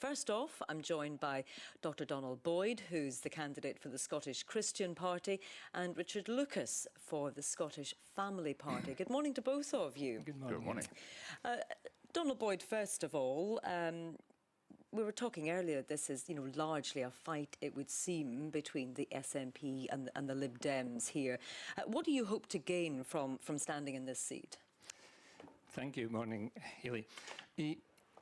First off, I'm joined by Dr Donald Boyd, who's the candidate for the Scottish Christian Party, and Richard Lucas for the Scottish Family Party. Good morning to both of you. Good morning. Good morning. Donald Boyd, first of all, we were talking earlier, this is, largely a fight, it would seem, between the SNP and the Lib Dems here. What do you hope to gain from standing in this seat? Thank you. Morning, Hayley.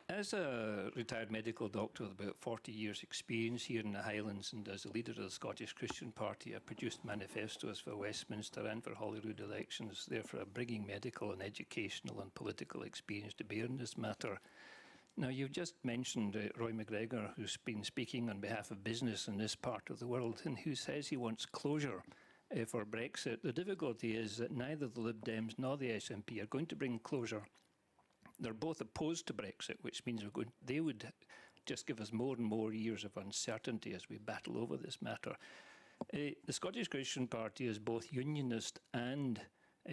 As a retired medical doctor with about 40 years' experience here in the Highlands and as a leader of the Scottish Christian Party, I produced manifestos for Westminster and for Holyrood elections, therefore bringing medical and educational and political experience to bear in this matter. Now, you've just mentioned Roy McGregor, who's been speaking on behalf of business in this part of the world and who says he wants closure for Brexit. The difficulty is that neither the Lib Dems nor the SNP are going to bring closure. They're both opposed to Brexit, which means they would just give us more and more years of uncertainty as we battle over this matter. The Scottish Christian Party is both unionist and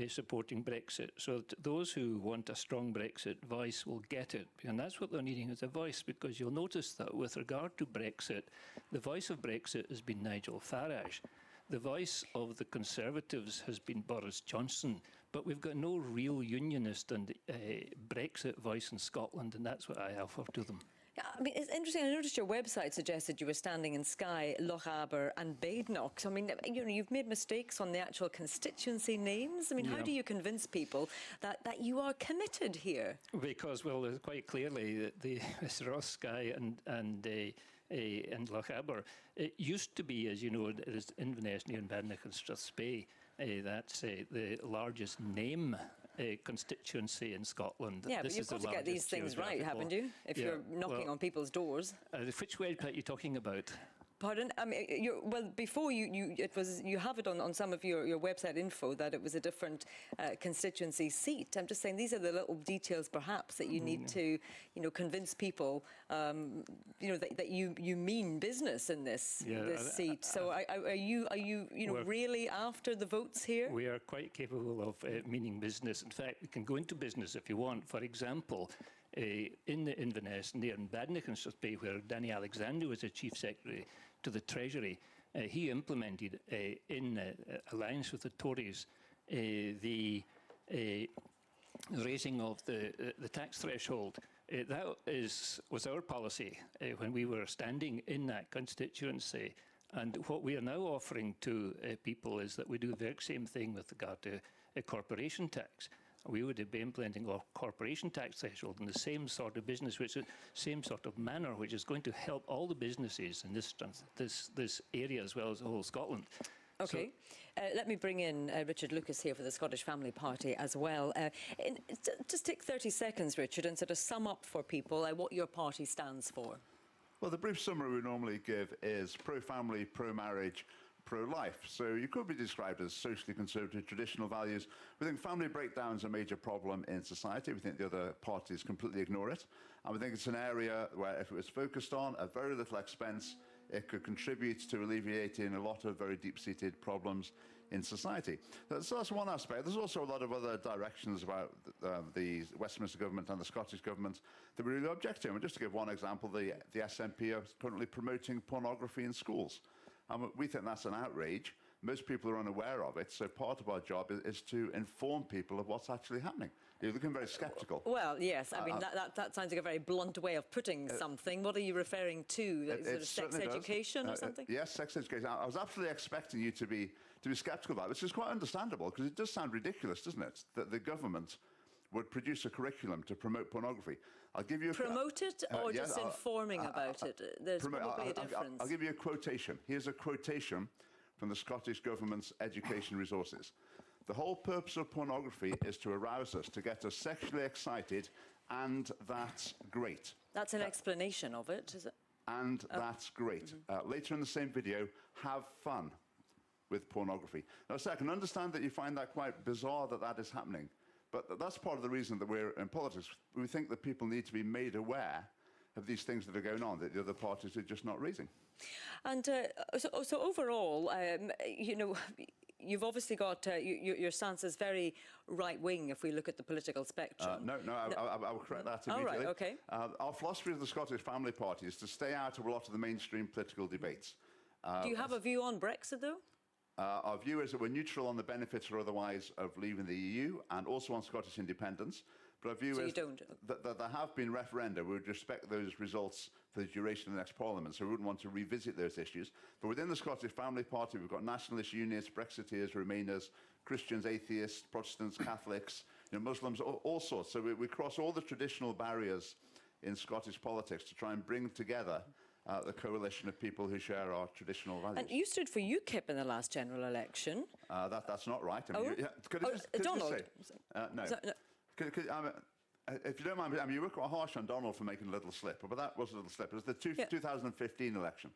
supporting Brexit. So those who want a strong Brexit voice will get it. And that's what they're needing is a voice, because you'll notice that with regard to Brexit, the voice of Brexit has been Nigel Farage. The voice of the Conservatives has been Boris Johnson, but we've got no real unionist and Brexit voice in Scotland, and that's what I offer to them. Yeah, I mean, it's interesting. I noticed your website suggested you were standing in Skye, Lochaber and Badenoch. I mean, you've made mistakes on the actual constituency names. I mean, how do you convince people that you are committed here? Because, well, quite clearly, this Ross, Skye and Lochaber, it used to be, as you know, there's Inverness, near Badenoch and Strathspey. That's the largest name constituency in Scotland. Yeah, but you've got to get these things right, haven't you? If you're knocking on people's doors. Which website are you talking about? Pardon? I mean, before you have it on some of your website info that it was a different constituency seat. I'm just saying these are the little details, perhaps, that you need to, convince people, that you mean business in this seat. So are you really after the votes here? We are quite capable of meaning business. In fact, we can go into business if you want. For example, in the Inverness, near Badenoch and Strathspey, where Danny Alexander was the Chief Secretary to the Treasury, he implemented, in alliance with the Tories, the raising of the tax threshold. That was our policy when we were standing in that constituency. And what we are now offering to people is that we do the very same thing with regard to corporation tax. We would be implementing a corporation tax threshold in the same sort of business, same sort of manner, which is going to help all the businesses in this area as well as the whole Scotland. OK. Let me bring in Richard Lucas here for the Scottish Family Party as well. Just take 30 seconds, Richard, and sort of sum up for people what your party stands for. Well, the brief summary we normally give is pro-family, pro-marriage, pro-life. So you could be described as socially conservative, traditional values. We think family breakdown is a major problem in society. We think the other parties completely ignore it. And we think it's an area where if it was focused on at very little expense, it could contribute to alleviating a lot of very deep-seated problems in society. So that's one aspect. There's also a lot of other directions about the Westminster government and the Scottish government that we really object to. And just to give one example, the SNP are currently promoting pornography in schools. And we think that's an outrage. Most people are unaware of it, so part of our job is to inform people of what's actually happening. You're looking very sceptical. Well, yes, I mean, that sounds like a very blunt way of putting something. What are you referring to? Sort of sex education or something? Yes, sex education. I was absolutely expecting you to be sceptical about it, which is quite understandable, because it does sound ridiculous, doesn't it, that the government would produce a curriculum to promote pornography. I'll give you promote it or just informing about it? There's probably a difference. I'll give you a quotation. Here's a quotation from the Scottish Government's education resources. The whole purpose of pornography is to arouse us, to get us sexually excited, and that's great. That's an explanation of it, is it? And that's great. Later in the same video, have fun with pornography. Now, I can understand that you find that quite bizarre that is happening, but that's part of the reason that we're in politics. We think that people need to be made aware of these things that are going on that the other parties are just not raising. And so overall, you've obviously got your stance is very right wing if we look at the political spectrum. No, I will correct that immediately. All right, okay. Our philosophy of the Scottish Family Party is to stay out of a lot of the mainstream political debates. Do you have a view on Brexit, though? Our view is that we're neutral on the benefits or otherwise of leaving the EU and also on Scottish independence. But our view is that there have been referenda. We would respect those results for the duration of the next Parliament, so we wouldn't want to revisit those issues. But within the Scottish Family Party, we've got nationalist unionists, Brexiteers, Remainers, Christians, atheists, Protestants, Catholics, Muslims, all sorts. So we cross all the traditional barriers in Scottish politics to try and bring together the coalition of people who share our traditional values. And you stood for UKIP in the last general election. That's not right. I mean, could Donald? No. If you don't mind, I mean, you were quite harsh on Donald for making a little slip, but that was a little slip. It was the 2015 election.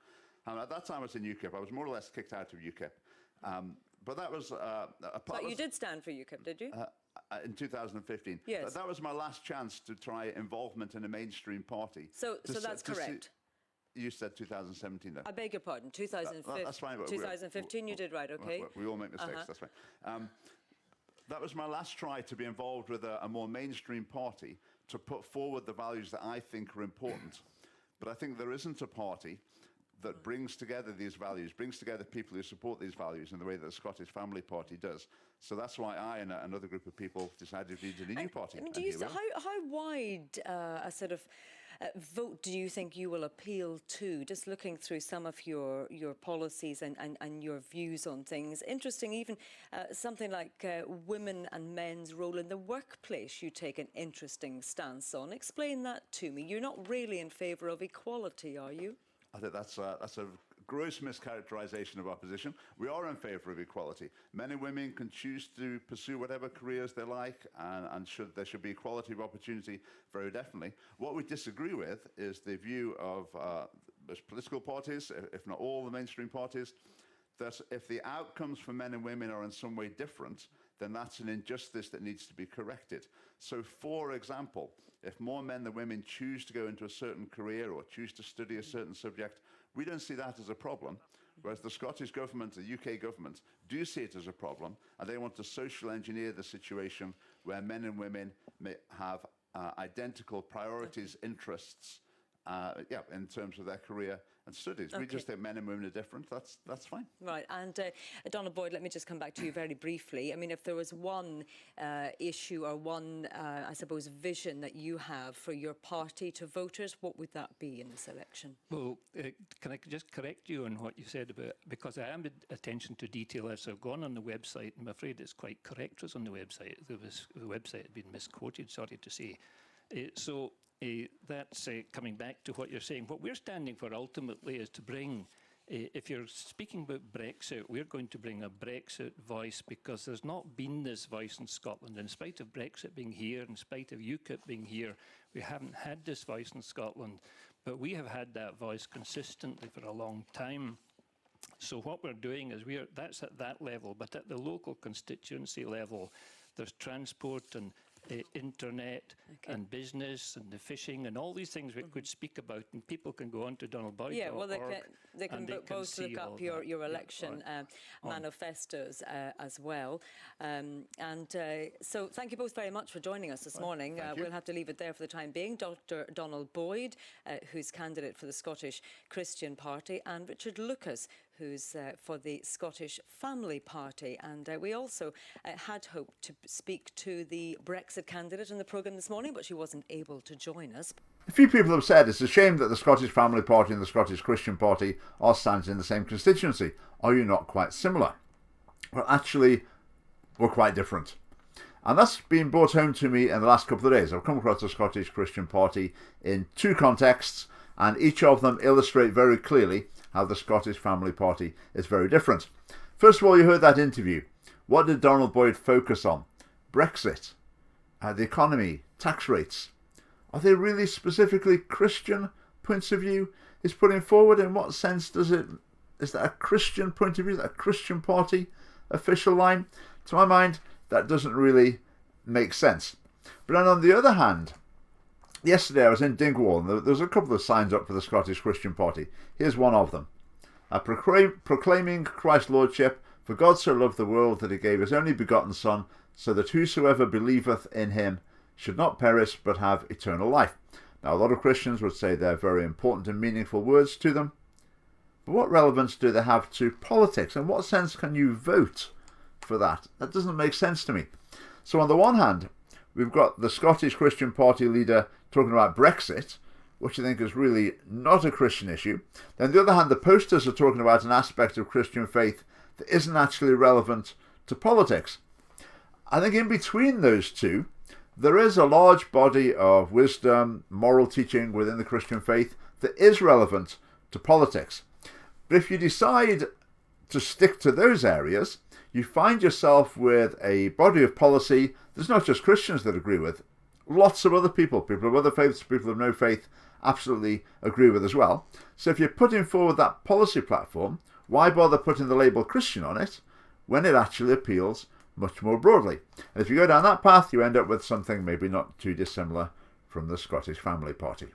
At that time I was in UKIP. I was more or less kicked out of UKIP. But that was But you did stand for UKIP, did you? In 2015. Yes. That was my last chance to try involvement in a mainstream party. So that's correct. You said 2017, though. I beg your pardon. 2015. That's fine. 2015, you did right, okay. We all make mistakes, that's fine. That was my last try to be involved with a more mainstream party to put forward the values that I think are important. But I think there isn't a party that brings together these values, brings together people who support these values in the way that the Scottish Family Party does. So that's why I and another group of people decided to lead a new party. How wide a sort of vote do you think you will appeal to? Just looking through some of your policies and your views on things. Interesting, even something like women and men's role in the workplace, you take an interesting stance on. Explain that to me. You're not really in favour of equality, are you? I think that's a gross mischaracterization of our position. We are in favour of equality. Men and women can choose to pursue whatever careers they like, and there should be equality of opportunity, very definitely. What we disagree with is the view of most political parties, if not all the mainstream parties, that if the outcomes for men and women are in some way different, then that's an injustice that needs to be corrected. So, for example, if more men than women choose to go into a certain career or choose to study a certain subject, we don't see that as a problem, whereas the Scottish government, the UK government, do see it as a problem, and they want to social engineer the situation where men and women may have identical priorities, interests, in terms of their career and studies. Okay. We just think men and women are different. That's fine. Right. And Donald Boyd, let me just come back to you very briefly. I mean, if there was one issue or one, I suppose, vision that you have for your party to voters, what would that be in this election? Well, can I just correct you on what you said about, because I am attention to detail as I've gone on the website. I'm afraid it's quite correct was on the website. The website had been misquoted, sorry to say. That's coming back to what you're saying. What we're standing for ultimately is to bring, if you're speaking about Brexit, we're going to bring a Brexit voice, because there's not been this voice in Scotland. In spite of Brexit being here, in spite of UKIP being here, we haven't had this voice in Scotland. But we have had that voice consistently for a long time. So what we're doing is that's at that level, but at the local constituency level, there's transport and internet and business and the fishing and all these things we could speak about, and people can go on to Donald Boyd. Yeah, well, they can both look up your election manifestos as well. So thank you both very much for joining us this morning. We'll have to leave it there for the time being. Dr. Donald Boyd, who's candidate for the Scottish Christian Party, and Richard Lucas, who's for the Scottish Family Party. And we also had hoped to speak to the Brexit candidate in the programme this morning, but she wasn't able to join us. A few people have said it's a shame that the Scottish Family Party and the Scottish Christian Party are standing in the same constituency. Are you not quite similar? Well, actually, we're quite different. And that's been brought home to me in the last couple of days. I've come across the Scottish Christian Party in two contexts, and each of them illustrate very clearly how the Scottish Family Party is very different. First of all, you heard that interview. What did Donald Boyd focus on? Brexit, the economy, tax rates. Are they really specifically Christian points of view he's putting forward? In what sense is that a Christian point of view, a Christian Party official line? To my mind, that doesn't really make sense. But then on the other hand, yesterday I was in Dingwall, and there was a couple of signs up for the Scottish Christian Party. Here's one of them. Proclaiming Christ's Lordship, For God so loved the world that he gave his only begotten Son, so that whosoever believeth in him should not perish but have eternal life. Now, a lot of Christians would say they're very important and meaningful words to them, but what relevance do they have to politics? In what sense can you vote for that? That doesn't make sense to me. So on the one hand, we've got the Scottish Christian Party leader talking about Brexit, which I think is really not a Christian issue. Then on the other hand, the posters are talking about an aspect of Christian faith that isn't actually relevant to politics. I think in between those two, there is a large body of wisdom, moral teaching within the Christian faith that is relevant to politics. But if you decide to stick to those areas, you find yourself with a body of policy there's not just Christians that agree with. Lots of other people, people of other faiths, people of no faith, absolutely agree with as well. So if you're putting forward that policy platform, why bother putting the label Christian on it when it actually appeals much more broadly? And if you go down that path, you end up with something maybe not too dissimilar from the Scottish Family Party.